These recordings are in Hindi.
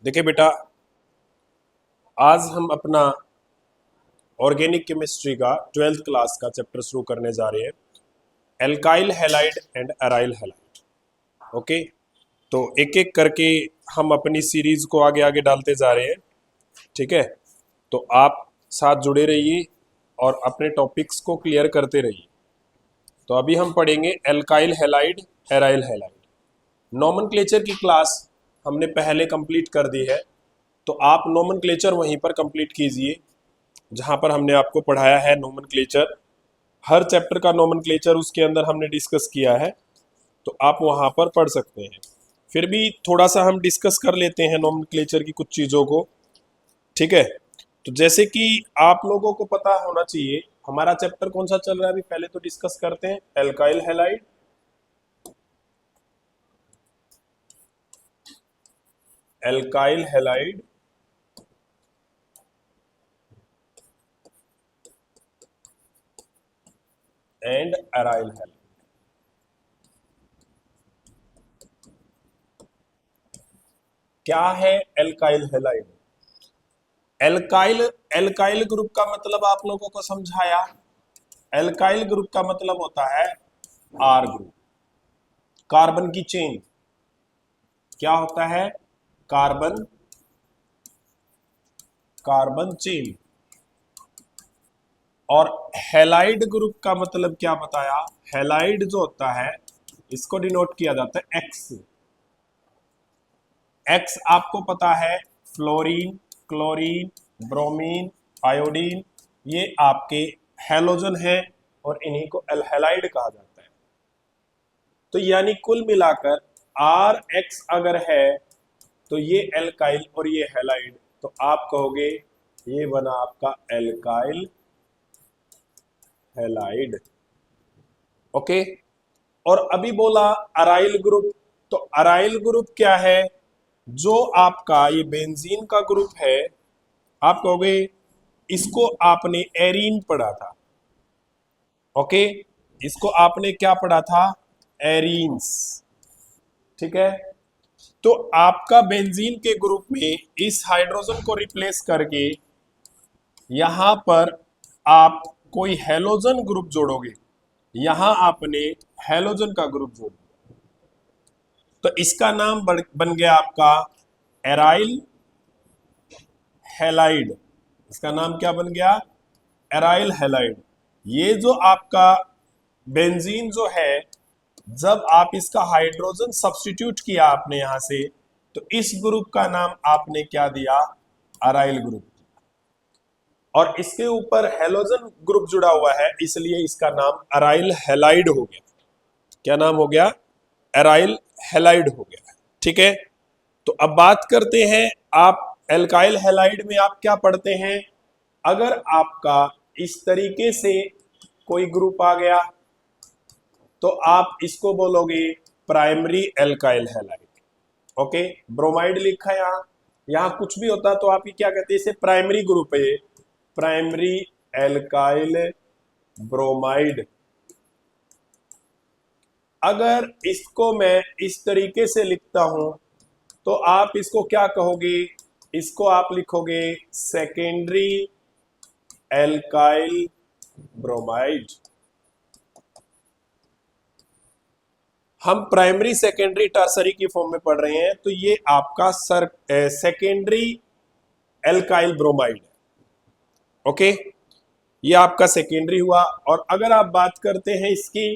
देखिए बेटा, आज हम अपना ऑर्गेनिक केमिस्ट्री का 12th क्लास का चैप्टर शुरू करने जा रहे हैं, alkyl halide and aryl halide. Okay, तो एक एक करके हम अपनी सीरीज को आगे आगे डालते जा रहे हैं। ठीक है, तो आप साथ जुड़े रहिए और अपने टॉपिक्स को क्लियर करते रहिए। तो अभी हम पढ़ेंगे alkyl halide, aryl halide. Nomenclature की क्लास हमने पहले कंप्लीट कर दी है, तो आप नॉमेनक्लेचर वहीं पर कंप्लीट कीजिए जहां पर हमने आपको पढ़ाया है नोमेनक्लेचर। हर चैप्टर का नोमेनक्लेचर उसके अंदर हमने डिस्कस किया है, तो आप वहां पर पढ़ सकते हैं। फिर भी थोड़ा सा हम डिस्कस कर लेते हैं नोमेनक्लेचर की कुछ चीज़ों को। ठीक है, तो जैसे कि आप लोगों को पता होना चाहिए हमारा चैप्टर कौन सा चल रहा है। अभी पहले तो डिस्कस करते हैं alkyl halide, alkyl halide and aryl halide. क्या है alkyl halide? Alkyl alkyl group का मतलब आप लोगों को समझाया। एल्काइल ग्रुप का मतलब होता है आर ग्रुप, कार्बन की चेन। क्या होता है? Carbon carbon chain. और हैलाइड ग्रुप का मतलब क्या बताया? हैलाइड जो होता है इसको डिनोट किया जाता है एक्स। एक्स आपको पता है, फ्लोरीन, क्लोरीन, ब्रोमीन, आयोडीन, ये आपके हैलोजन है और इन्हीं को हैलाइड कहा जाता है। तो यानी कुल मिलाकर आर एक्स अगर है तो ये एल्काइल और ये हैलाइड, तो आप कहोगे ये बना आपका एल्काइल हैलाइड। ओके, और अभी बोला अराइल ग्रुप, तो अराइल ग्रुप क्या है? जो आपका ये बेंजीन का ग्रुप है, आप कहोगे इसको आपने एरीन पढ़ा था। ओके, इसको आपने क्या पढ़ा था? एरीन्स। ठीक है, तो आपका बेंजीन के ग्रुप में इस हाइड्रोजन को रिप्लेस करके यहां पर आप कोई हैलोजन ग्रुप जोड़ोगे। यहां आपने हैलोजन का ग्रुप जोड़ दिया, तो इसका नाम बन गया आपका एराइल हैलाइड। इसका नाम क्या बन गया? Aryl halide. ये जो आपका बेंजीन जो है, जब आप इसका हाइड्रोजन सब्स्टिट्यूट किया आपने यहां से, तो इस ग्रुप का नाम आपने क्या दिया? Aryl group. और इसके ऊपर हैलोजन ग्रुप जुड़ा हुआ है, इसलिए इसका नाम अराइल हैलाइड हो गया। क्या नाम हो गया? एराइल हैलाइड हो गया। ठीक है, तो अब बात करते हैं, आप एल्काइल हैलाइड में आप क्या पढ़ते हैं? अगर आपका इस तरीके से कोई ग्रुप आ गया तो आप इसको बोलोगे primary alkyl halide. Okay, bromide लिखा है यहां, यहां कुछ भी होता तो आप ये क्या कहते हैं? इसे प्राइमरी ग्रुप है, प्राइमरी एल्काइल ब्रोमाइड। अगर इसको मैं इस तरीके से लिखता हूं तो आप इसको क्या कहोगे? इसको आप लिखोगे सेकेंडरी एल्काइल ब्रोमाइड। हम प्राइमरी सेकेंडरी टर्सरी की फॉर्म में पढ़ रहे हैं, तो ये आपका सेकेंडरी एल्काइल ब्रोमाइड है। ओके, ये आपका सेकेंडरी हुआ। और अगर आप बात करते हैं इसकी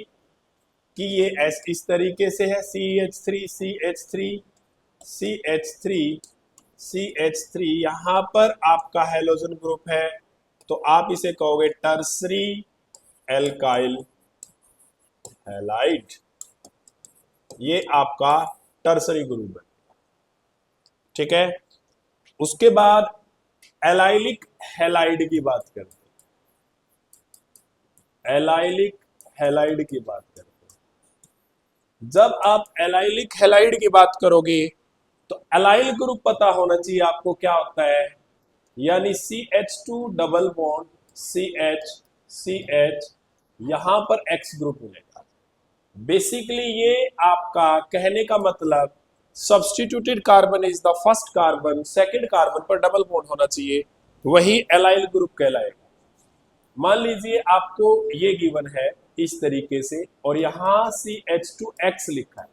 कि ये इस तरीके से है, CH3 CH3 CH3 CH3, यहां पर आपका हैलोजन ग्रुप है, तो आप इसे कहोगे टर्सरी एल्काइल हैलाइड। ये आपका टर्सरी ग्रुप है। ठीक है, उसके बाद एलाइलिक हैलाइड की बात करते हैं। एलाइलिक हैलाइड की बात करते हैं। जब आप एलाइलिक हैलाइड की बात करोगे तो एलाइल ग्रुप पता होना चाहिए आपको क्या होता है, यानी CH2 double bond CH CH, यहां पर X ग्रुप मिलेगा। बेसिकली ये आपका कहने का मतलब substituted carbon is the first carbon, second carbon पर डबल बॉन्ड होना चाहिए, वही एलाइल ग्रुप कहलाएगा। मान लीजिए आपको ये गिवन है इस तरीके से और यहां CH2X लिखा है,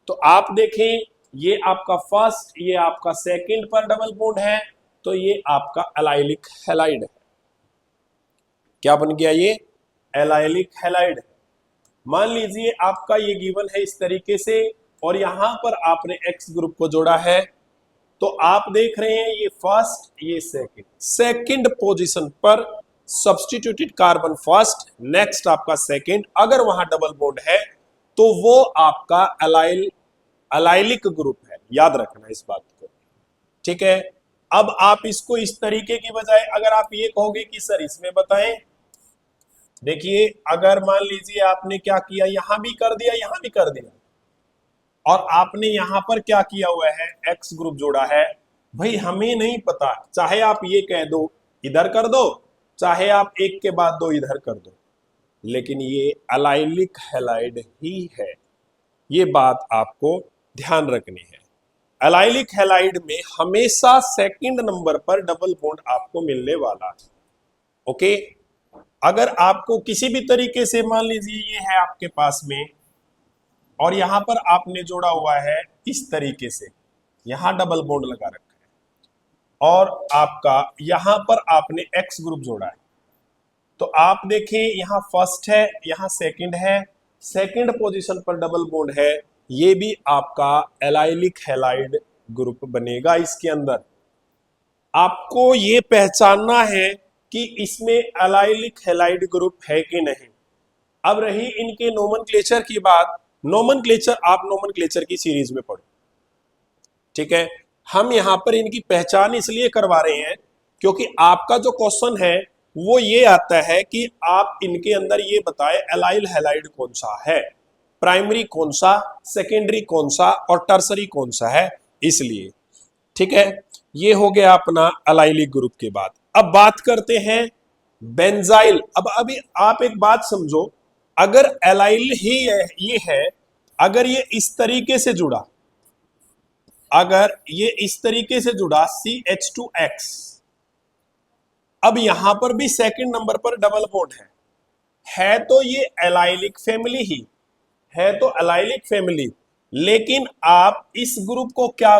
तो आप देखें ये आपका फर्स्ट, ये आपका सेकंड पर डबल बॉन्ड है, तो ये आपका एलाइलिक हैलाइड है। क्या बन गया? ये एलाइलिक हैलाइड है। मान लीजिए आपका ये गिवन है इस तरीके से और यहां पर आपने X ग्रुप को जोड़ा है, तो आप देख रहे हैं ये फर्स्ट, ये सेकंड, सेकंड पोजीशन पर सब्स्टिट्यूटेड कार्बन फर्स्ट, नेक्स्ट आपका सेकंड, अगर वहां डबल बॉन्ड है तो वो आपका एलाइलिक ग्रुप है। याद रखना इस बात को, ठीक है। अब आप इसको इस तरीके की बजाय अगर आप ये कहोगे कि सर इसमें बताएं, देखिए अगर मान लीजिए आपने क्या किया, यहां भी कर दिया, यहां भी कर दिया, और आपने यहां पर क्या किया हुआ है, X ग्रुप जोड़ा है, भाई हमें नहीं पता, चाहे आप ये कह दो इधर कर दो, चाहे आप एक के बाद दो इधर कर दो, लेकिन ये एलाइलिक हैलाइड ही है। ये बात आपको ध्यान रखनी है। एलाइलिक हैलाइड में हमेशा सेकंड नंबर पर डबल बॉन्ड आपको मिलने वाला है। ओके, अगर आपको किसी भी तरीके से मान लीजिए ये है आपके पास में और यहां पर आपने जोड़ा हुआ है इस तरीके से, यहां डबल बॉन्ड लगा रखा है और आपका यहां पर आपने X ग्रुप जोड़ा है, तो आप देखें यहां फर्स्ट है, यहां सेकंड है, सेकंड पोजीशन पर डबल बॉन्ड है, ये भी आपका एलाइलिक हैलाइड ग्रुप बनेगा। इसके अंदर आपको ये पहचानना है कि इसमें एलाइलिक हैलाइड ग्रुप है कि नहीं। अब रही इनके नोमेनक्लेचर की बात, नोमेनक्लेचर आप नोमेनक्लेचर की सीरीज में पढ़ो, ठीक है। हम यहां पर इनकी पहचान इसलिए करवा रहे हैं क्योंकि आपका जो क्वेश्चन है वो ये आता है कि आप इनके अंदर ये बताएं एलाइल हैलाइड कौन सा है, प्राइमरी कौन सा, सेकेंडरी कौन सा और टर्सरी कौन सा है, इसलिए, ठीक है। ये हो गया अपना एलाइलिक ग्रुप के बाद। अब बात करते हैं बेंजाइल। अब अभी आप एक बात समझो, अगर एलाइल ही ये है, अगर ये इस तरीके से जुड़ा, अगर ये इस तरीके से जुड़ा CH2X, अब यहां पर भी सेकंड नंबर पर डबल बॉन्ड है तो ये एलाइलिक फैमिली ही है, तो एलाइलिक फैमिली, लेकिन आप इस ग्रुप को क्या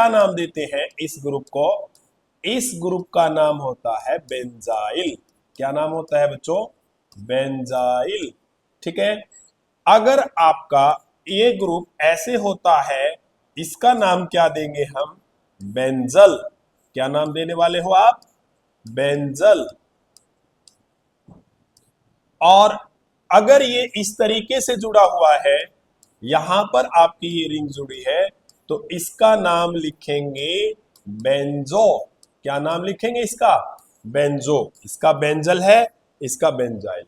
नाम देते हैं, इस ग्रुप का नाम होता है बेंजाइल। क्या नाम होता है बच्चों? बेंजाइल, ठीक है। अगर आपका ये ग्रुप ऐसे होता है, इसका नाम क्या देंगे हम? बेंजल। क्या नाम देने वाले हो आप? बेंजल। और अगर ये इस तरीके से जुड़ा हुआ है, यहां पर आपकी ये रिंग जुड़ी है, तो इसका नाम लिखेंगे बेंजो। क्या नाम लिखेंगे इसका? बेंजो। इसका बेंजल है, इसका बेंजाइल है।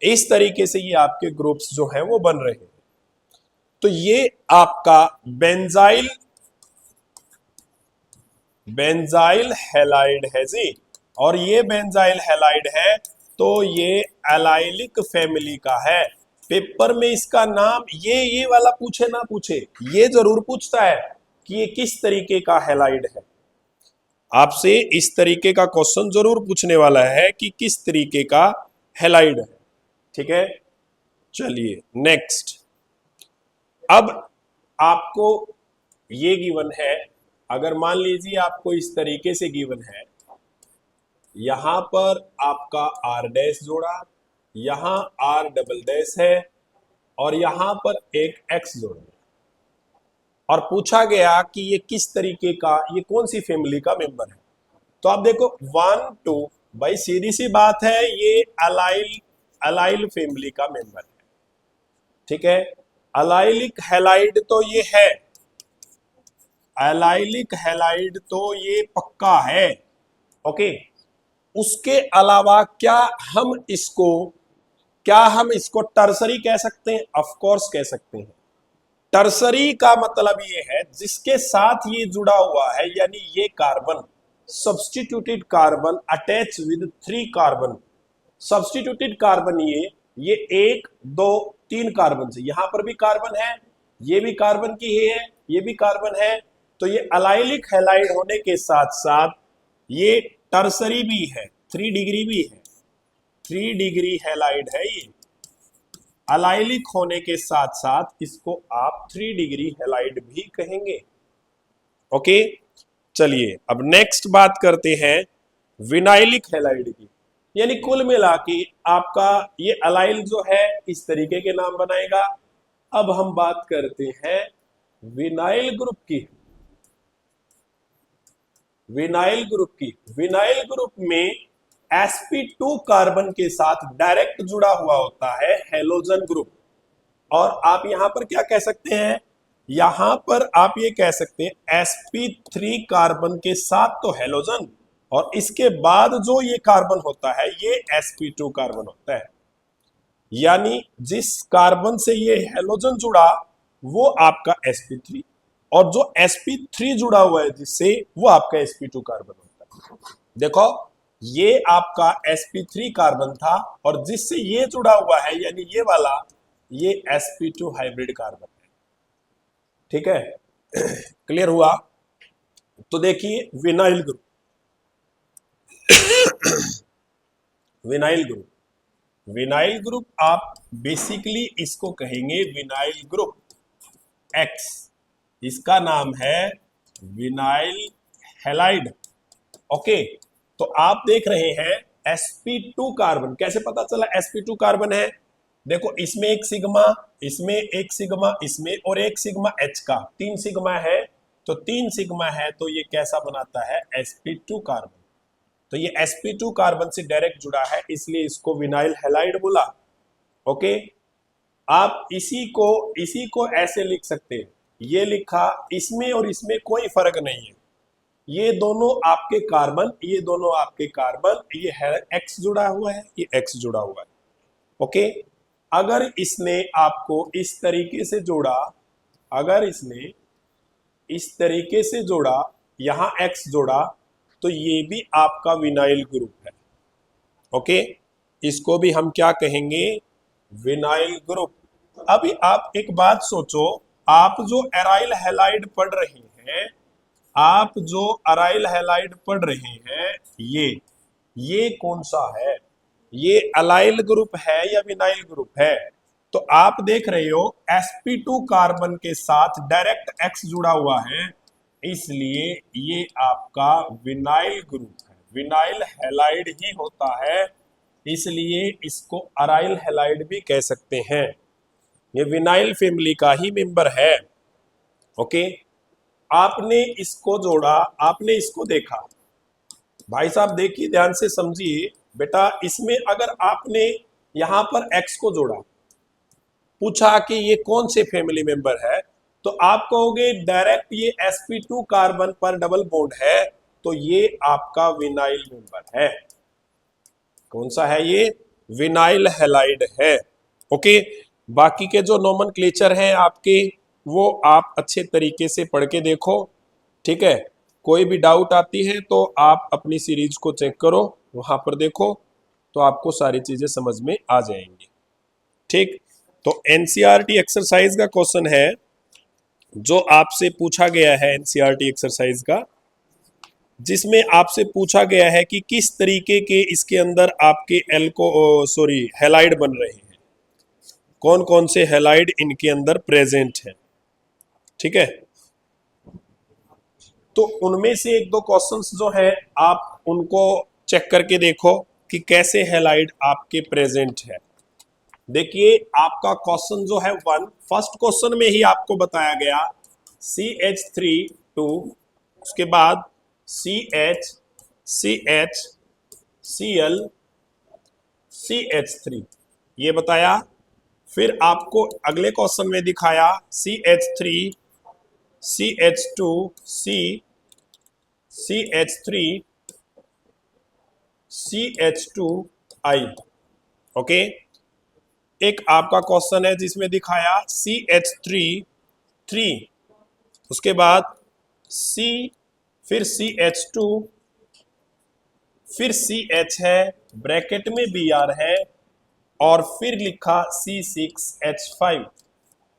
इस तरीके से ये आपके ग्रुप्स जो हैं वो बन रहे हैं। तो ये आपका बेंजाइल हैलाइड है जी, और ये बेंजाइल हैलाइड है तो ये एलाइलिक फैमिली का है। पेपर में इसका नाम ये वाला पूछे ना पूछे, ये जरूर पूछता है कि ये किस तरीके का हैलाइड है। आपसे इस तरीके का क्वेश्चन जरूर पूछने वाला है कि किस तरीके का हैलाइड है, ठीक है। चलिए नेक्स्ट। अब आपको ये गिवन है, अगर मान लीजिए आपको इस तरीके से गिवन है, यहां पर आपका R डैश जोड़ा, यहां R डबल डैश है और यहां पर एक X जोड़ा, और पूछा गया कि ये किस तरीके का, ये कौन सी फैमिली का मेंबर है। तो आप देखो 1 2, भाई सीधी सी बात है, ये अलाइल फैमिली का मेंबर है, ठीक है। अलाइलिक हैलाइड तो ये है, एलाइलिक हैलाइड तो ये पक्का है, ओके। उसके अलावा क्या हम इसको टर्सरी कह सकते हैं? ऑफ कोर्स कह सकते हैं। टर्सरी का मतलब ये है जिसके साथ ये जुड़ा हुआ है, यानी ये carbon substituted carbon attach with 3 carbon. Substituted carbon ये 1 2 3 कार्बन से, यहां पर भी कार्बन है, ये भी कार्बन की ही है, ये भी कार्बन है, तो ये अलाइलिक हैलाइड होने के साथ साथ ये टर्सरी भी है, 3 डिग्री भी है, 3 डिग्री हैलाइड है ये। अलाइलिक होने के साथ साथ इसको आप 3 डिग्री हैलाइड भी कहेंगे। ओके, चलिए अब नेक्स्ट बात करते हैं विनाइलिक हैलाइड की। यानी कुल मिला के आपका ये अलाइल जो है इस तरीके के नाम बनाएगा। अब हम बात करते हैं विनाइल ग्रुप की। विनाइल ग्रुप की, विनाइल ग्रुप में sp2 कार्बन के साथ डायरेक्ट जुड़ा हुआ होता है हेलोजन ग्रुप। और आप यहां पर क्या कह सकते हैं, यहां पर आप ये कह सकते हैं sp3 कार्बन के साथ तो हेलोजन, और इसके बाद जो ये कार्बन होता है ये sp2 कार्बन होता है। यानी जिस कार्बन से ये हेलोजन जुड़ा वो आपका sp3, और जो sp3 जुड़ा हुआ है जिससे वो आपका sp2 कार्बन होता है। देखो ये आपका sp3 कार्बन था और जिससे ये जुड़ा हुआ है यानी ये वाला, ये sp2 हाइब्रिड कार्बन है। ठीक है, क्लियर हुआ? तो देखिए vinyl group, vinyl group, vinyl group आप बेसिकली इसको कहेंगे विनाइल ग्रुप एक्स, इसका नाम है विनाइल हैलाइड। ओके, तो आप देख रहे हैं sp2 कार्बन, कैसे पता चला sp2 कार्बन है? देखो इसमें एक सिग्मा, इसमें एक सिग्मा, इसमें और एक सिग्मा H का, 3 सिग्मा है, तो 3 सिग्मा है तो ये कैसा बनाता है sp2 कार्बन। तो ये sp2 कार्बन से डायरेक्ट जुड़ा है इसलिए इसको विनाइल हैलाइड बोला। ओके, आप इसी को ऐसे लिख सकते हैं, ये लिखा, इसमें और इसमें कोई फर्क नहीं है, ये दोनों आपके कार्बन, ये दोनों आपके कार्बन, ये है एक्स जुड़ा हुआ है, ये एक्स जुड़ा हुआ है। ओके, अगर इसने आपको इस तरीके से जोड़ा, अगर इसने इस तरीके से जोड़ा, यहां एक्स जोड़ा, तो ये भी आपका विनाइल ग्रुप है। ओके, इसको भी हम क्या कहेंगे, विनाइल ग्रुप। अभी आप एक बात सोचो, आप जो एराइल हैलाइड पढ़ रहे हैं, आप जो अराइल हैलाइड पढ़ रहे हैं, ये कौन सा है, ये अलाइल ग्रुप है या विनाइल ग्रुप है? तो आप देख रहे हो sp2 कार्बन के साथ डायरेक्ट X जुड़ा हुआ है, इसलिए ये आपका विनाइल ग्रुप है, विनाइल हैलाइड ही होता है, इसलिए इसको अराइल हैलाइड भी कह सकते हैं। ये विनाइल फैमिली का ही मेंबर है। ओके, आपने इसको जोड़ा, आपने इसको देखा, भाई साहब देखिए ध्यान से समझिए बेटा, इसमें अगर आपने यहां पर X को जोड़ा, पूछा कि ये कौन से फैमिली मेंबर है, तो आप कहोगे डायरेक्ट ये sp2 कार्बन पर डबल बॉन्ड है, तो ये आपका विनाइल मेंबर है। कौन सा है ये? विनाइल हैलाइड है। ओके, बाकी के जो नोमेनक्लेचर हैं आपके वो आप अच्छे तरीके से पढ़ के देखो। ठीक है, कोई भी डाउट आती है तो आप अपनी सीरीज को चेक करो, वहां पर देखो तो आपको सारी चीजें समझ में आ जाएंगी। ठीक, तो एनसीईआरटी एक्सरसाइज का क्वेश्चन है जो आपसे पूछा गया है, एनसीईआरटी एक्सरसाइज का, जिसमें आपसे पूछा गया है कि किस तरीके के इसके अंदर आपके हैलाइड बन रहे हैं, कौन कौन से हैलाइड इनके अंदर प्रेजेंट है। ठीक है, तो उनमें से एक दो क्वेश्चंस जो है आप उनको चेक करके देखो कि कैसे हैलाइड आपके प्रेजेंट है। देखिए आपका क्वेश्चन जो है फर्स्ट क्वेश्चन में ही आपको बताया गया CH3 2, उसके बाद CH CH Cl CH3 ये बताया, फिर आपको अगले क्वेश्चन में दिखाया CH3 CH2 C CH3 CH2 I। Okay, एक आपका क्वेश्चन है जिसमें दिखाया CH3 3, उसके बाद C, फिर CH2, फिर CH है, ब्रैकेट में Br है, और फिर लिखा C6H5।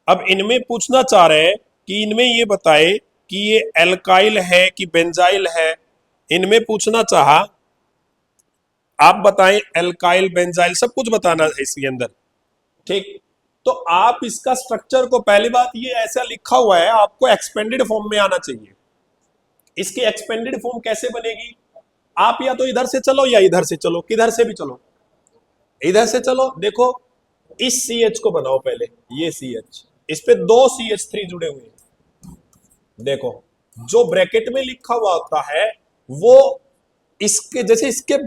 अब इनमें पूछना चाह रहे हैं कि इनमें ये बताए कि ये एल्काइल है कि बेंजाइल है। इनमें पूछना चाहा, आप बताएं एल्काइल बेंजाइल सब कुछ बताना है इसके अंदर, ठीक। तो आप इसका स्ट्रक्चर को, पहली बात ये ऐसा लिखा हुआ है, आपको एक्सपेंडेड फॉर्म में आना चाहिए। इसकी एक्सपेंडेड फॉर्म कैसे बनेगी? आप या तो इधर से चलो या इधर से चलो, किधर से भी चलो। इधर से चलो, देखो इस CH को बनाओ पहले, ये CH, इस पे 2 CH3 जुड़े हुए हैं। देखो जो ब्रैकेट में लिखा हुआ होता है वो इसके जैसे, इसके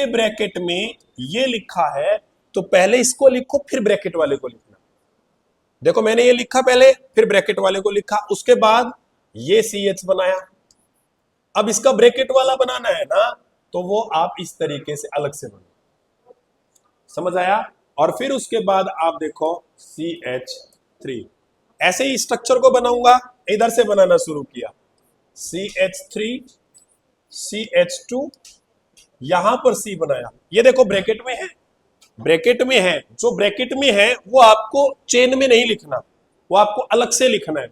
ब्रैकेट में ये लिखा है तो पहले इसको लिखो फिर ब्रैकेट वाले को लिखना। देखो मैंने ये लिखा पहले, फिर ब्रैकेट वाले को लिखा, उसके बाद ये CH बनाया। अब इसका ब्रैकेट वाला बनाना है ना, तो वो आप इस तरीके से अलग से बनाओ, समझ आया? और फिर उसके बाद आप देखो CH3, ऐसे ही स्ट्रक्चर को बनाऊंगा। इधर से बनाना शुरू किया, CH3 CH2, यहां पर C बनाया। ये देखो ब्रैकेट में है, ब्रैकेट में है, जो ब्रैकेट में है वो आपको चेन में नहीं लिखना, वो आपको अलग से लिखना है।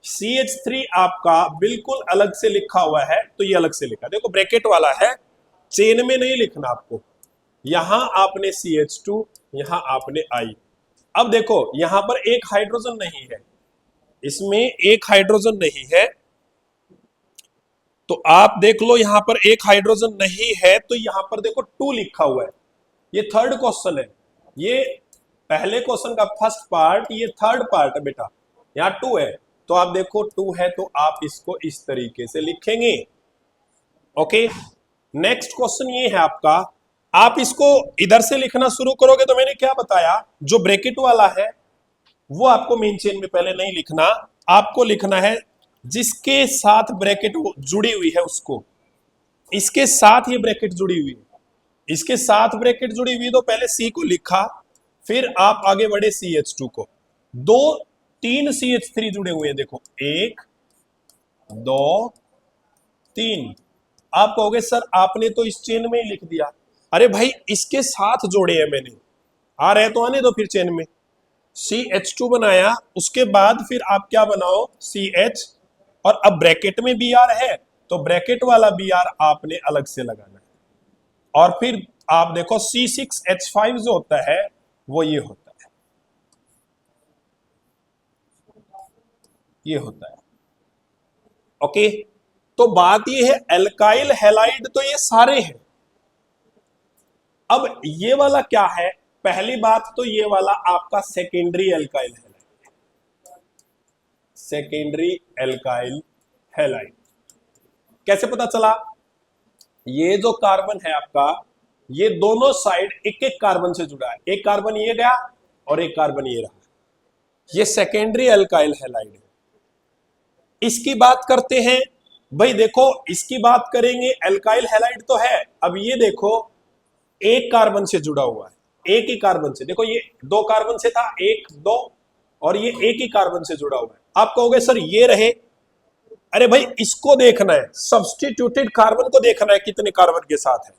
CH3 आपका बिल्कुल अलग से लिखा हुआ है, तो ये अलग से लिखा, देखो ब्रैकेट वाला है, चेन में नहीं लिखना आपको। यहां आपने CH2, यहां आपने I। अब देखो यहां पर एक हाइड्रोजन नहीं है, इसमें एक हाइड्रोजन नहीं है, तो आप देख लो यहां पर एक हाइड्रोजन नहीं है, तो यहां पर देखो 2 लिखा हुआ है। ये थर्ड क्वेश्चन है, ये पहले क्वेश्चन का फर्स्ट पार्ट, ये थर्ड पार्ट है बेटा, यहाँ 2 है, तो आप देखो 2 है तो आप इसको इस तरीके से लिखेंगे। ओके, नेक्स्ट क्वेश्चन ये है आपका, आप इसको इधर से लिखना शुरू करोगे तो मैंने क्या बताया, जो ब्रैकेट वाला है वो आपको मेन चेन में पहले नहीं लिखना, आपको लिखना है जिसके साथ ब्रैकेट जुड़ी हुई है उसको। इसके साथ ये ब्रैकेट जुड़ी हुई है, इसके साथ ब्रैकेट जुड़ी हुई, तो पहले C को लिखा, फिर आप आगे बढ़े CH2 को। 3 CH3 जुड़े हुए हैं, देखो 1 2 3। आप कहोगे सर आपने तो इस चेन में ही लिख दिया। अरे भाई इसके साथ जोड़े हैं मैंने, आ रहे तो आने दो फिर चेन में। CH2 बनाया, उसके बाद फिर आप क्या बनाओ CH, और अब ब्रैकेट में Br है तो ब्रैकेट वाला Br आपने अलग से लगाना है। और फिर आप देखो C6H5 जो होता है वो ये होता है, ये होता है। ओके, तो बात ये है एल्काइल हैलाइड तो ये सारे हैं। अब ये वाला क्या है, पहली बात तो ये वाला आपका secondary alkyl halide, secondary alkyl halide. कैसे पता चला? ये जो कार्बन है आपका, ये दोनों साइड एक एक कार्बन से जुड़ा है, एक कार्बन ये गया और एक कार्बन ये रहा, ये सेकेंडरी एल्काइल हैलाइड है। इसकी बात करते हैं भाई, देखो इसकी बात करेंगे, एल्काइल हैलाइड तो है। अब ये देखो एक कार्बन से जुड़ा हुआ है, एक ही कार्बन से, देखो ये 2 कार्बन से था, 1 2, और ये एक ही कार्बन से जुड़ा हुआ है। आप कहोगे सर ये रहे, अरे भाई इसको देखना है, सब्स्टिट्यूटेड कार्बन को देखना है कितने कार्बन के साथ है,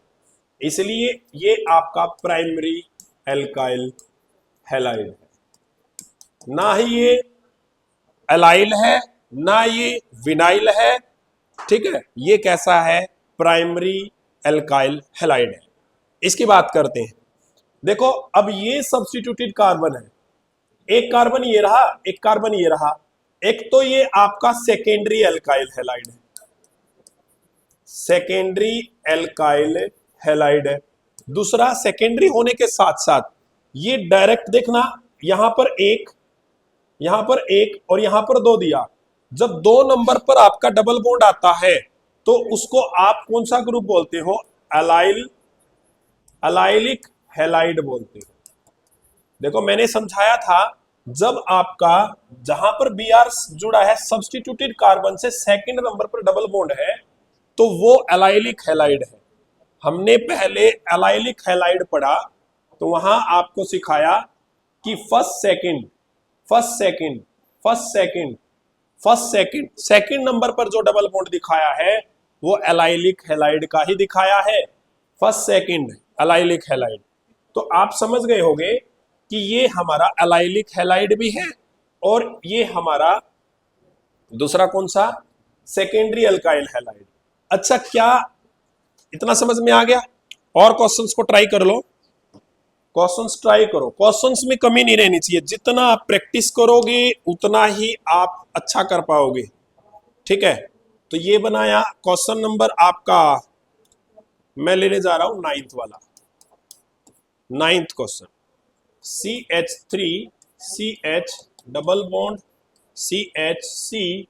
इसलिए ये आपका प्राइमरी एल्काइल हैलाइड है। ना ही ये एलाइल है, ना ये विनाइल है, ठीक है, ये कैसा है, प्राइमरी एल्काइल हैलाइड है। इसकी बात करते हैं, देखो अब ये सब्स्टिट्यूटेड कार्बन है, एक कार्बन ये रहा, एक कार्बन ये रहा, एक तो ये आपका सेकेंडरी एल्काइल हैलाइड है, सेकेंडरी एल्काइल हैलाइड है। दूसरा सेकेंडरी होने के साथ साथ ये डायरेक्ट देखना, यहां पर एक, यहां पर एक और यहां पर 2 दिया, जब 2 नंबर पर आपका डबल बॉन्ड आता है तो उसको आप कौन सा ग्रुप बोलते हो, एलाइल, एलाइलिक हैलाइड बोलते हो। देखो मैंने समझाया था, जब आपका जहां पर Br जुड़ा है सब्स्टिट्यूटेड कार्बन से, सेकंड नंबर पर डबल बॉन्ड है, तो वो एलाइलिक हैलाइड है। हमने पहले एलाइलिक हैलाइड पढ़ा, तो वहां आपको सिखाया कि first second, first second, first second, first second, second number पर जो डबल बॉन्ड दिखाया है वो एलाइलिक हैलाइड का ही दिखाया है, फर्स्ट सेकंड एलाइलिक हैलाइड। तो आप समझ गए होंगे कि ये हमारा एलाइलिक हैलाइड भी है और ये हमारा दूसरा कौन सा, सेकेंडरी अल्काइल हैलाइड। अच्छा, क्या इतना समझ में आ गया? और क्वेश्चंस को ट्राई कर लो, क्वेश्चंस ट्राई करो, क्वेश्चंस में कमी नहीं रहनी चाहिए। जितना आप प्रैक्टिस करोगे उतना ही आप अच्छा कर पाओगे। ठीक है, तो ये बनाया क्वेश्चन नंबर आपका, मैं लेने जा रहा हूं नाइन्थ वाला, ninth question. CH3 CH double bond CHC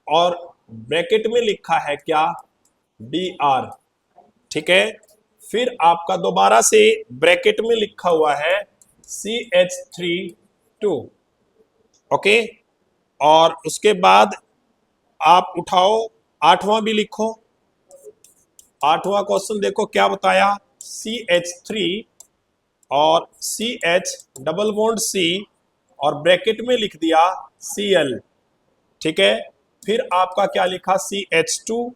और ब्रैकेट में लिखा है क्या, Br। ठीक है, फिर आपका दोबारा से ब्रैकेट में लिखा हुआ है CH3 ओके। और उसके बाद आप उठाओ आठवां भी लिखो। आठवां क्वेश्चन देखो क्या बताया, CH3 और CH डबल बॉन्ड C और ब्रैकेट में लिख दिया Cl। ठीक है, फिर आपका क्या लिखा, CH2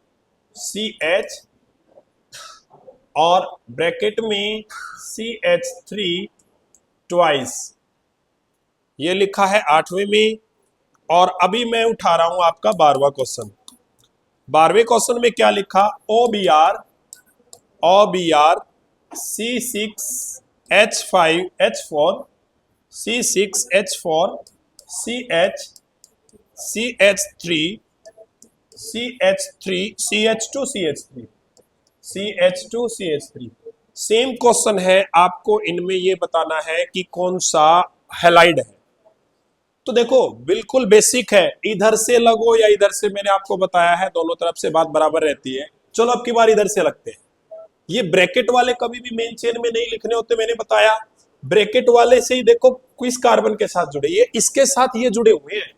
CH और ब्रैकेट में CH3 ट्वाइस, ये लिखा है आठवें में। और अभी मैं उठा रहा हूं आपका 12वां क्वेश्चन। 12वें क्वेश्चन में क्या लिखा, OBr C6H5H4 C6H4 CH CH3 CH3 CH2 CH3 CH2 CH3। Same question है, आपको इनमें ये बताना है कि कौन सा हैलाइड है। तो देखो बिल्कुल बेसिक है, इधर से लगो या इधर से, मैंने आपको बताया है दोनों तरफ से बात बराबर रहती है। चलो अब की बार इधर से लगते हैं। ये ब्रैकेट वाले कभी भी मेन चेन में नहीं लिखने होते, मैंने बताया। ब्रैकेट वाले से ही देखो किस कार्बन के साथ जुड़े, ये इसके साथ ये जुड़े हुए हैं।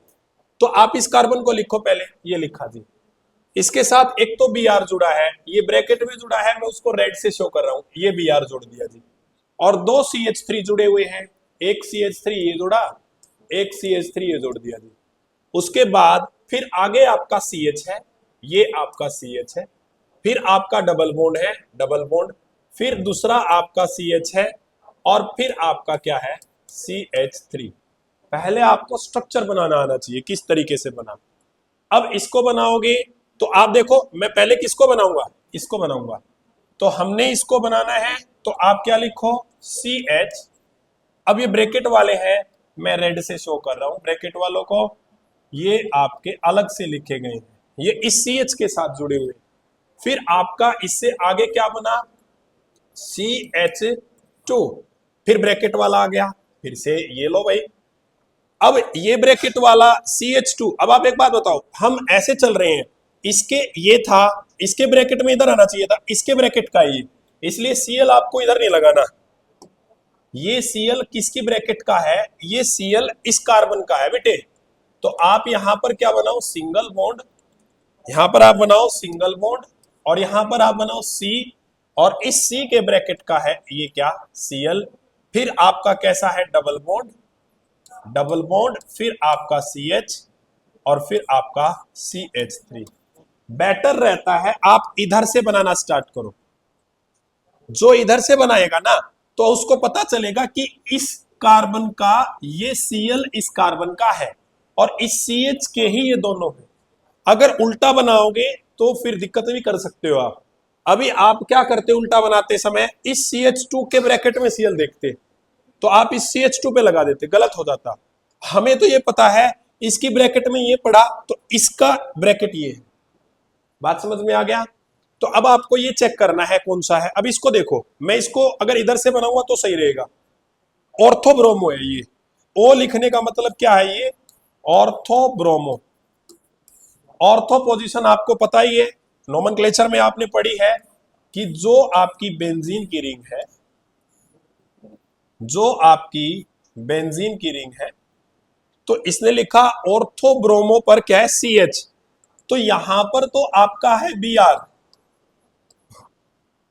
तो आप इस कार्बन को लिखो, पहले ये लिखा जी, इसके साथ एक तो Br जुड़ा है, ये ब्रैकेट में जुड़ा है, मैं उसको रेड से शो कर रहा हूं, ये Br जोड़ दिया जी। और दो CH3 जुड़े हुए हैं, एक CH3 ये जुड़ा, एक CH3 ये जोड़ दिया जी। उसके बाद फिर आगे आपका CH है, ये आपका CH है, फिर आपका डबल बॉन्ड है, डबल बॉन्ड, फिर दूसरा आपका CH है और फिर आपका क्या है, CH3। पहले आपको स्ट्रक्चर बनाना आना चाहिए, किस तरीके से बना। अब इसको बनाओगे तो आप देखो, मैं पहले किसको बनाऊंगा, इसको बनाऊंगा। तो हमने इसको बनाना है, तो आप क्या लिखो, CH। अब ये ब्रैकेट वाले हैं, मैं रेड से शो कर रहा हूं ब्रैकेट वालों को, ये आपके अलग से लिखे गए हैं, ये इस CH के साथ जुड़े हुए। फिर आपका इससे आगे क्या बना, CH2, फिर ब्रैकेट वाला आ गया, फिर से ये लो भाई। अब ये ब्रैकेट वाला CH2, अब आप एक बात बताओ, हम ऐसे चल रहे हैं, इसके ये था, इसके ब्रैकेट में इधर आना चाहिए था, इसके ब्रैकेट का ये, इसलिए Cl आपको इधर नहीं लगाना। ये Cl किसकी ब्रैकेट का है, ये Cl इस कार्बन का है बेटे। तो आप यहां पर क्या बनाओ, सिंगल बॉन्ड, यहां पर आप बनाओ सिंगल बॉन्ड, और यहां पर आप बनाओ C, और इस C के ब्रैकेट का है ये क्या, Cl। फिर आपका कैसा है, डबल बॉन्ड, डबल बॉन्ड, फिर आपका CH और फिर आपका CH3। बेटर रहता है आप इधर से बनाना स्टार्ट करो। जो इधर से बनाएगा ना, तो उसको पता चलेगा कि इस कार्बन का ये Cl इस कार्बन का है और इस CH के ही ये दोनों है। अगर उल्टा बनाओगे तो फिर दिक्कत भी कर सकते हो आप। अभी आप क्या करते हो, उल्टा बनाते समय इस CH2 के ब्रैकेट में Cl देखते, तो आप इस CH2 पे लगा देते, गलत हो जाता। हमें तो ये पता है इसकी ब्रैकेट में ये पड़ा, तो इसका ब्रैकेट ये है। बात समझ में आ गया? तो अब आपको ये चेक करना है कौन सा है। अब इसको देखो, मैं इसको अगर इधर से बनाऊंगा तो सही रहेगा, ऑर्थोब्रोमो है ये। ओ लिखने का मतलब क्या है, ये ऑर्थोब्रोमो। ऑर्थो पोजीशन आपको पता ही है, नोमेनक्लेचर में आपने पढ़ी है कि जो आपकी बेंजीन की रिंग है, जो आपकी बेंजीन की रिंग है, तो इसने लिखा ऑर्थोब्रोमो पर क्या है, CH। तो यहां पर तो आपका है Br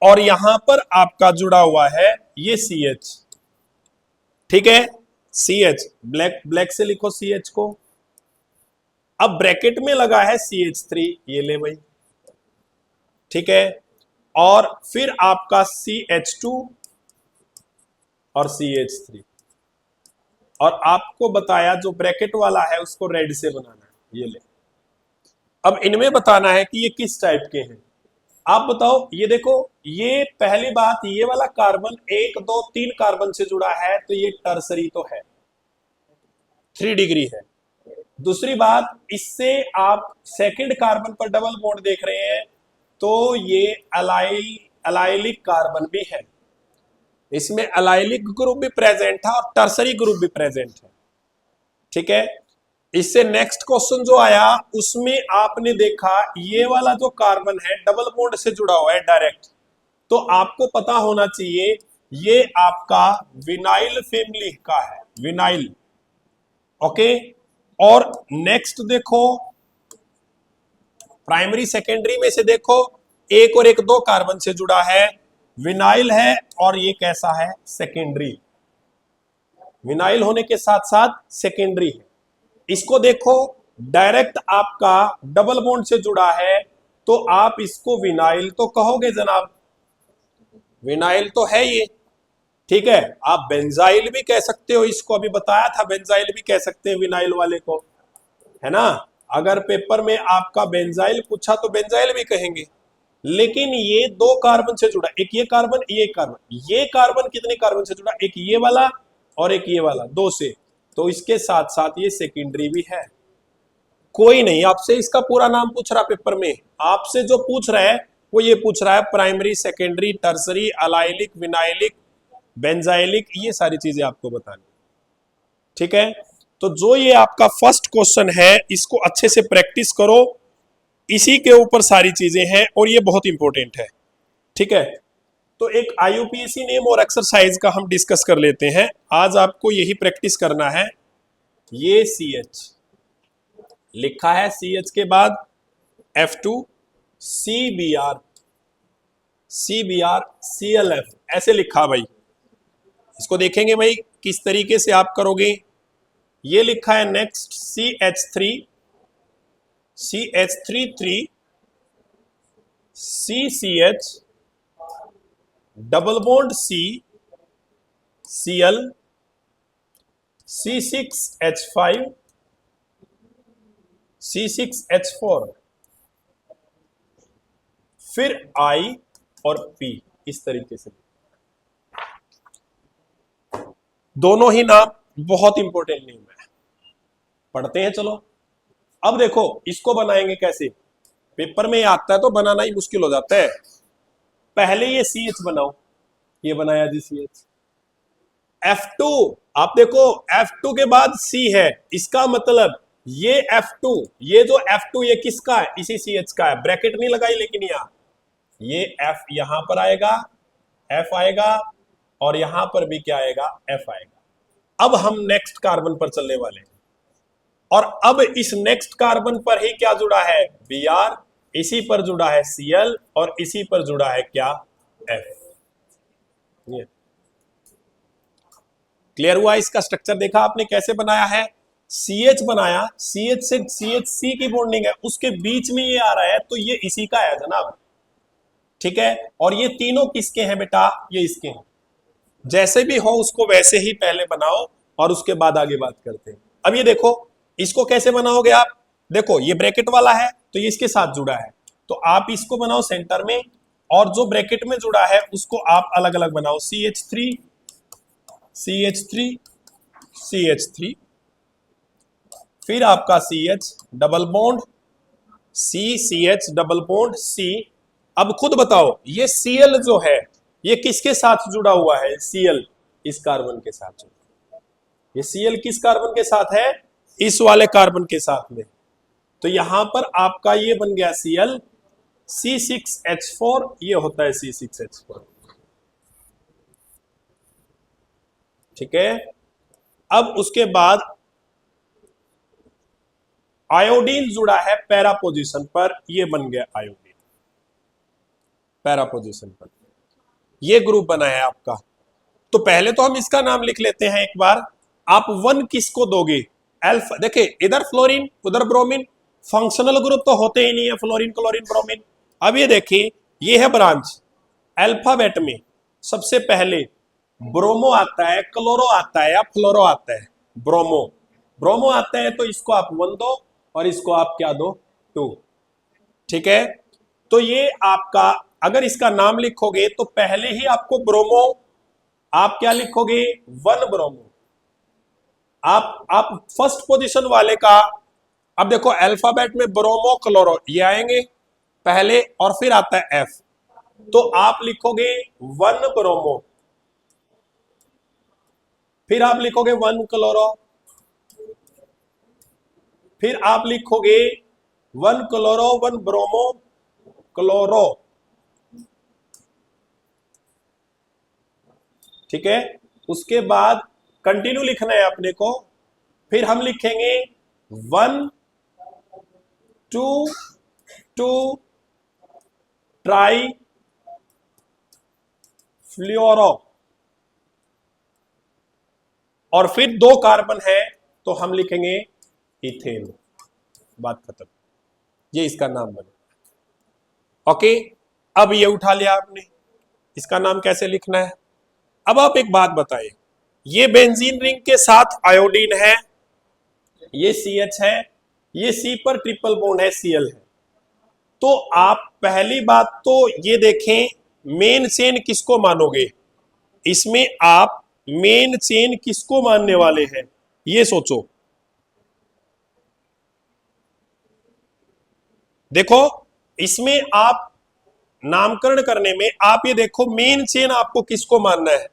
और यहां पर आपका जुड़ा हुआ है ये CH। ठीक है, CH, ब्लैक ब्लैक से लिखो CH को। अब ब्रैकेट में लगा है CH3, ये ले भाई। ठीक है, और फिर आपका CH2 और CH3। और आपको बताया जो ब्रैकेट वाला है उसको रेड से बनाना है, ये ले। अब इनमें बताना है कि ये किस टाइप के हैं। आप बताओ, ये देखो, ये पहली बात, ये वाला कार्बन 1 2 3 कार्बन से जुड़ा है, तो ये टर्सरी तो है, 3 डिग्री है। दूसरी बात, इससे आप सेकंड कार्बन पर डबल बॉन्ड देख रहे हैं, तो ये अलाइलिक कार्बन भी है, इसमें अलाइलिक ग्रुप भी प्रेजेंट है और टर्सरी ग्रुप भी प्रेजेंट है। ठीक है, इससे नेक्स्ट क्वेश्चन जो आया उसमें आपने देखा ये वाला जो कार्बन है डबल बॉन्ड से जुड़ा हुआ है डायरेक्ट, तो आपको पता होना चाहिए ये आपका विनाइल फैमिली का है, विनाइल। ओके, और नेक्स्ट देखो, प्राइमरी सेकेंडरी में से देखो, एक और एक 2 कार्बन से जुड़ा है, विनाइल है, और ये कैसा है, सेकेंडरी। विनाइल होने के साथ साथ सेकेंडरी है। इसको देखो, डायरेक्ट आपका डबल बॉन्ड से जुड़ा है, तो आप इसको विनाइल तो कहोगे जनाब, विनाइल तो है ये। ठीक है, आप बेंजाइल भी कह सकते हो, इसको अभी बताया था, बेंजाइल भी कह सकते हैं विनाइल वाले को, है ना। अगर पेपर में आपका बेंजाइल पूछा तो बेंजाइल भी कहेंगे। लेकिन ये 2 कार्बन से जुड़ा, एक ये कार्बन, ये कार्बन, ये कार्बन कितने कार्बन से जुड़ा, एक ये वाला और एक ये वाला, 2 से, तो इसके साथ साथ ये सेकेंडरी भी है। कोई नहीं आपसे इसका पूरा नाम पूछ रहा पेपर में, आपसे जो पूछ रहा है वो ये पूछ रहा है primary, secondary, tertiary, allylic, vinylic, benzylic, ये सारी चीजें आपको बतानी। ठीक है, तो जो ये आपका फर्स्ट क्वेश्चन है इसको अच्छे से प्रैक्टिस करो, इसी के ऊपर सारी चीजें हैं और ये बहुत इंपॉर्टेंट है। ठीक है, तो एक आईयूपीएसी नेम और एक्सरसाइज का हम डिस्कस कर लेते हैं। आज आपको यही प्रैक्टिस करना है। ये CH लिखा है, CH के बाद F2, CBr, CBr, ClF, ऐसे लिखा भाई। इसको देखेंगे भाई किस तरीके से आप करोगे। ये लिखा है next CH3, CH3, CCH, double bond C, Cl, C6H5, C6H4, फिर I और P, इस तरीके से। दोनों ही नाम बहुत इंपॉर्टेंट नेम है, पढ़ते हैं चलो। अब देखो इसको बनाएंगे कैसे, पेपर में आता है तो बनाना ही मुश्किल हो जाता है। पहले ये CH बनाओ, ये बनाया जी CH। F2, आप देखो F2 के बाद C है, इसका मतलब ये F2, ये जो F2 ये किसका है, इसी CH का है, ब्रैकेट नहीं लगाई लेकिन यहां ये F यहां पर आएगा, F आएगा, और यहां पर भी क्या आएगा, F आएगा। अब हम नेक्स्ट कार्बन पर चलने वाले हैं, और अब इस नेक्स्ट कार्बन पर ही क्या जुड़ा है, Br, इसी पर जुड़ा है Cl, और इसी पर जुड़ा है क्या, F। क्लियर हुआ, इसका स्ट्रक्चर देखा आपने कैसे बनाया है। CH बनाया, CH से CHC की बॉन्डिंग है, उसके बीच में ये आ रहा है, तो ये इसी का है जनाब। ठीक है, और ये तीनों किसके हैं बेटा, ये इसके हैं। जैसे भी हो उसको वैसे ही पहले बनाओ और उसके बाद आगे बात करते हैं। अब ये देखो, इसको कैसे बनाओगे आप, देखो ये ब्रैकेट वाला है तो ये इसके साथ जुड़ा है, तो आप इसको बनाओ सेंटर में, और जो ब्रैकेट में जुड़ा है उसको आप अलग अलग बनाओ, CH3, CH3, CH3, फिर आपका CH double bond C, CH double bond C। अब खुद बताओ ये Cl जो है ये किसके साथ जुड़ा हुआ है, Cl इस कार्बन के साथ जुड़ा, ये Cl किस कार्बन के साथ है, इस वाले कार्बन के साथ में, तो यहां पर आपका ये बन गया Cl, C6H4, ये होता है C6H4। ठीक है, अब उसके बाद आयोडीन जुड़ा है पैरा पोजीशन पर, ये बन गया आयोडीन पैरा पोजीशन पर, ये ग्रुप बना है आपका। तो पहले तो हम इसका नाम लिख लेते हैं एक बार। आप 1 किसको दोगे, अल्फा, देखिए इधर फ्लोरीन उधर ब्रोमीन, फंक्शनल ग्रुप तो होते ही नहीं है फ्लोरीन क्लोरीन ब्रोमीन। अब ये देखिए ये है ब्रांच, अल्फाबेट में सबसे पहले ब्रोमो आता है, क्लोरो आता है या फ्लोरो आता है, ब्रोमो। ब्रोमो आता है तो इसको आप 1 दो और इसको आप क्या दो, 2। ठीक है, तो ये आपका, अगर इसका नाम लिखोगे तो पहले ही आपको ब्रोमो, आप क्या लिखोगे, 1 ब्रोमो। आप फर्स्ट पोजीशन वाले का, अब देखो अल्फाबेट में ब्रोमो क्लोरो ये आएंगे पहले और फिर आता है एफ, तो आप लिखोगे 1 ब्रोमो, फिर आप लिखोगे 1 क्लोरो, फिर आप लिखोगे 1 क्लोरो 1 ब्रोमो क्लोरो। ठीक है, उसके बाद कंटिन्यू लिखना है अपने को, फिर हम लिखेंगे 1 2 2 ट्राई फ्लोरो, और फिर 2 कार्बन है तो हम लिखेंगे इथेन। बात खत्म, ये इसका नाम बने। ओके, अब ये उठा लिया आपने, इसका नाम कैसे लिखना है। अब आप एक बात बताएं, ये बेंजीन रिंग के साथ आयोडीन है, ये CH है, ये C पर ट्रिपल बॉन्ड है, Cl है। तो आप पहली बात तो ये देखें, मेन चेन किसको मानोगे, इसमें आप मेन चेन किसको मानने वाले हैं, ये सोचो। देखो, इसमें आप नामकरण करने में आप ये देखो मेन चेन आपको किसको मानना है।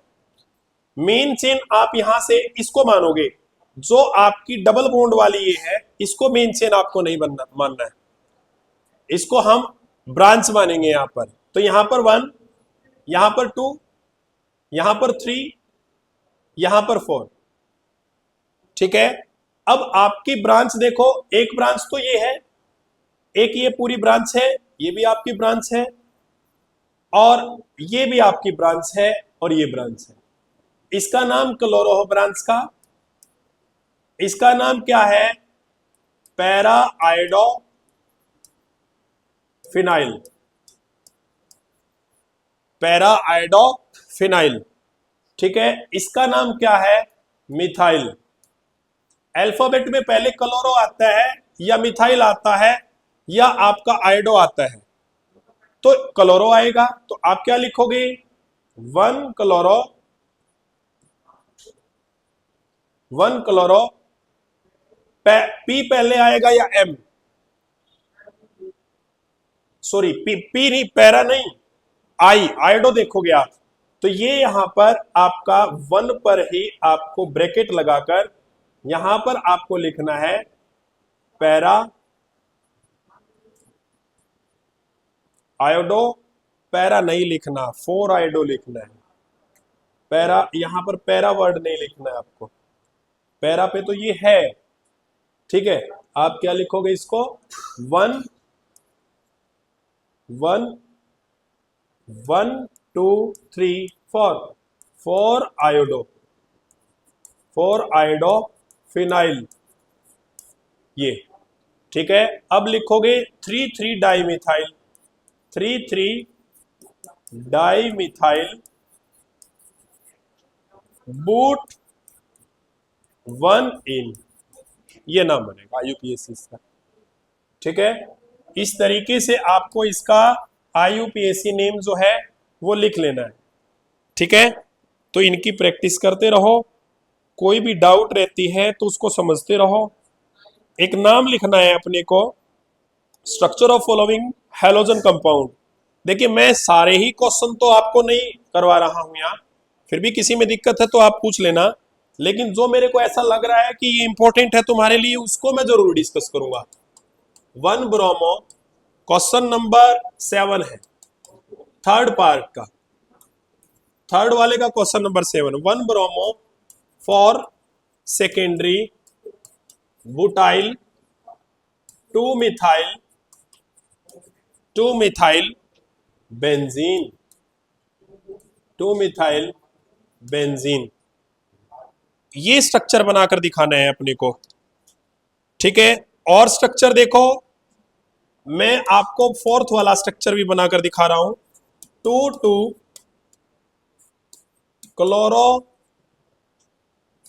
मेन चेन आप यहां से इसको मानोगे, जो आपकी डबल बॉन्ड वाली ये है, इसको मेन चेन आपको नहीं मानना है, इसको हम ब्रांच मानेंगे यहां पर। तो यहां पर 1, यहां पर 2, यहां पर 3, यहां पर 4। ठीक है, अब आपकी ब्रांच देखो, एक ब्रांच तो ये है, एक ये पूरी ब्रांच है, ये भी आपकी ब्रांच है, और ये भी आपकी ब्रांच है, और ये ब्रांच है। इसका नाम क्लोरो ब्रांच का, इसका नाम क्या है, para iodo phenyl, para iodo phenyl. ठीक है, इसका नाम क्या है, मिथाइल। अल्फाबेट में पहले क्लोरो आता है या मिथाइल आता है या आपका आयोडो आता है, तो क्लोरो आएगा, तो आप क्या लिखोगे, 1 क्लोरो 1 क्लोरो, पी पहले आएगा या एम, सॉरी पी नहीं, पैरा नहीं, आई, आयोडो देखोगे आप, तो ये यहां पर आपका 1 पर ही आपको ब्रैकेट लगाकर यहां पर आपको लिखना है पैरा आयोडो, पैरा नहीं लिखना, 4 आयोडो लिखना है, पैरा यहां पर पैरा वर्ड नहीं लिखना है आपको, पैरा पे तो ये है। ठीक है, आप क्या लिखोगे इसको, 1 1 1 2 3 4, 4 आयोडो, 4 आयोडो फिनाइल ये। ठीक है, अब लिखोगे 3 3 di methyl, 3 3 di methyl boot 1 इन, ये नाम बनेगा IUPAC का। ठीक है, इस तरीके से आपको इसका IUPAC नेम जो है वो लिख लेना है। ठीक है, तो इनकी प्रैक्टिस करते रहो, कोई भी डाउट रहती है तो उसको समझते रहो। एक नाम लिखना है अपने को, structure of following halogen compound. देखिए, मैं सारे ही क्वेश्चन तो आपको नहीं करवा रहा हूं यहाँ, फिर भी किसी में दिक्कत है तो आप पूछ लेना, लेकिन जो मेरे को ऐसा लग रहा है कि ये इंपॉर्टेंट है तुम्हारे लिए, उसको मैं जरूर डिस्कस करूंगा। 1 ब्रोमो क्वेश्चन नंबर 7 है, थर्ड पार्ट का, थर्ड वाले का question number 7, 1 bromo for secondary butyl 2 methyl 2 methyl benzene, 2 methyl benzene, ये स्ट्रक्चर बनाकर दिखाना है अपने को। ठीक है, और स्ट्रक्चर देखो, मैं आपको 4th वाला स्ट्रक्चर भी बनाकर दिखा रहा हूं, 2 2 chloro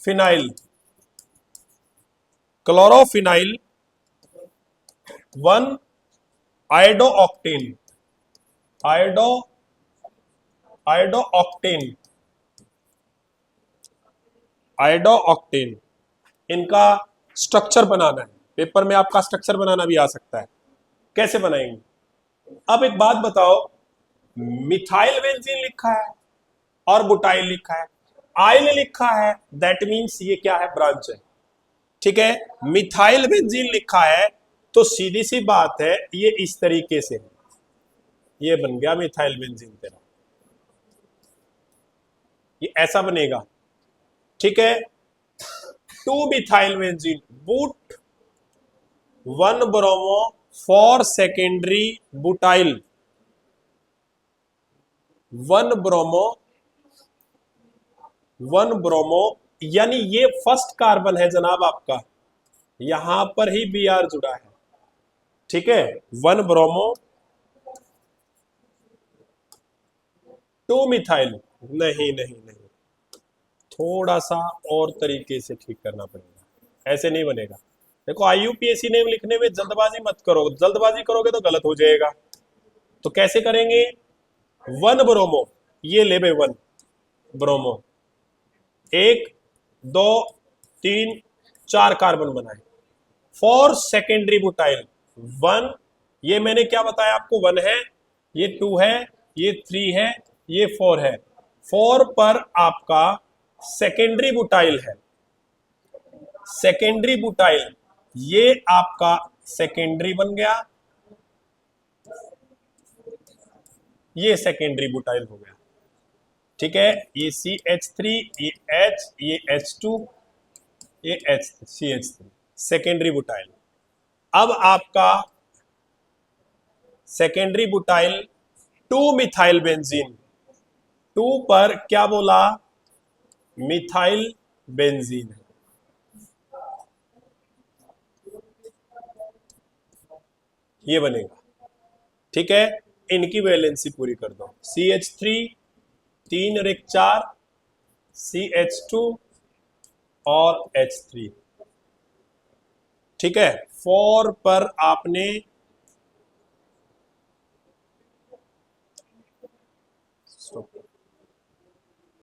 phenyl chlorophenyl 1 iodo octane, iodo iodo octane, iodo octane, इनका स्ट्रक्चर बनाना है। पेपर में आपका स्ट्रक्चर बनाना भी आ सकता है, कैसे बनाएंगे। अब एक बात बताओ, मिथाइल बेंजीन लिखा है और बुटाइल लिखा है, आइल लिखा है, दैट मींस ये क्या है, ब्रांच है। ठीक है, मिथाइल बेंजीन लिखा है तो सीधी सी बात है ये इस तरीके से, ये बन गया मिथाइल बेंजीन तेरा, ये ऐसा बनेगा। ठीक है, 2 methyl benzene boot 1 bromo for secondary butyl, 1 bromo 1 bromo, यानी ये फर्स्ट कार्बन है जनाब आपका, यहां पर ही Br जुड़ा है। ठीक है, 1 ब्रोमो 2 मिथाइल, नहीं नहीं नहीं, थोड़ा सा और तरीके से ठीक करना पड़ेगा, ऐसे नहीं बनेगा। देखो IUPAC नेम लिखने में जल्दबाजी मत करो, जल्दबाजी करोगे तो गलत हो जाएगा। तो कैसे करेंगे, 1 ब्रोमो, ये ले भाई 1 ब्रोमो, 1 2 3 4 कार्बन बनाए फॉर सेकेंडरी बुटाइल 1, ये मैंने क्या बताया आपको, 1 है, ये 2 है, ये 3 है, ये 4 है। 4 पर आपका सेकेंडरी बुटाइल है, सेकेंडरी बुटाइल, ये आपका सेकेंडरी बन गया, ये सेकेंडरी बुटाइल हो गया। ठीक है, ये CH3, ये H, ये H2, ये CH3, सेकेंडरी बुटाइल। अब आपका सेकेंडरी बुटाइल 2 मिथाइल बेंजीन, 2 पर क्या बोला, मिथाइल बेंजीन है। ये बनेगा। ठीक है, इनकी वैलेंसी पूरी कर दो, CH3 3 और 1 4, CH2 और H3। ठीक है, 4 पर आपने